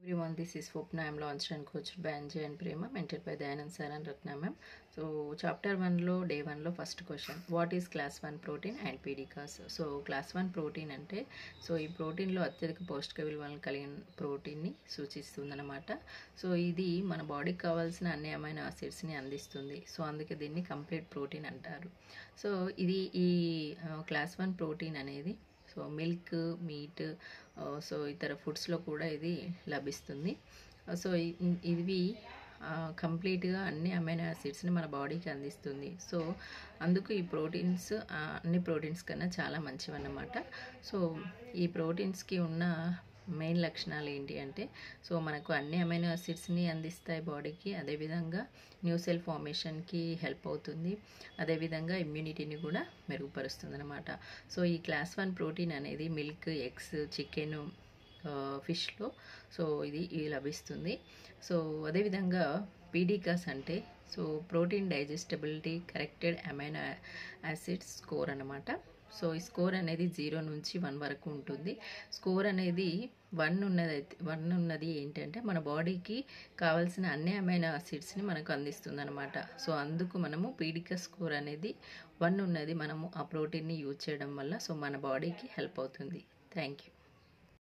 Everyone, this is Swapna. I am launched and coached by Anjay and Prema, mentored by Dayanand sir and Ratna ma'am. So, chapter 1 lo, day 1 lo, first question. What is class 1 protein and PDCAS? So, class 1 protein ante, so ఈ protein లో అత్యధిక పౌష్టిక విలువలను కలిగిన protein ని సూచిస్తుందన్నమాట. So ఇది మన బాడీకి కావాల్సిన అన్ని అమైనో యాసిడ్స్ ని అందిస్తుంది. సో అందుకే దీన్ని కంప్లీట్ ప్రోటీన్ అంటారు. సో ఇది ఈ క్లాస్ 1 ప్రోటీన్ అనేది సో మిల్క్, మీట్, సో ఇతర ఫుడ్స్లో కూడా ఇది లభిస్తుంది. సో ఇవి కంప్లీట్గా అన్ని అమైనో యాసిడ్స్ని మన బాడీకి అందిస్తుంది. సో అందుకు ఈ ప్రోటీన్స్ అన్ని ప్రోటీన్స్ కన్నా చాలా మంచివన్నమాట. సో ఈ ప్రోటీన్స్కి ఉన్న మెయిన్ లక్షణాలు ఏంటి అంటే, సో మనకు అన్ని అమైనో యాసిడ్స్ని అందిస్తాయి బాడీకి, అదేవిధంగా న్యూ సెల్ ఫార్మేషన్కి హెల్ప్ అవుతుంది, అదేవిధంగా ఇమ్యూనిటీని కూడా మెరుగుపరుస్తుంది అనమాట. సో ఈ క్లాస్ 1 ప్రోటీన్ అనేది మిల్క్, ఎగ్స్, చికెన్, ఫిష్లో సో ఇది లభిస్తుంది. సో అదేవిధంగా పీడీకాస్ అంటే so protein digestibility corrected amino acids score అన్నమాట. సో ఈ స్కోర్ అనేది 0 నుంచి 1 వరకు ఉంటుంది. స్కోర్ అనేది 1 ఉన్నది ఏంటంటే మన బాడీకి కావాల్సిన అన్ని అమైనో యాసిడ్స్ని మనకు అందిస్తుంది అనమాట. సో అందుకు మనము పీడికా స్కోర్ అనేది 1 ఉన్నది మనము ఆ ప్రోటీన్ని యూజ్ చేయడం వల్ల సో మన బాడీకి హెల్ప్ అవుతుంది. Thank you.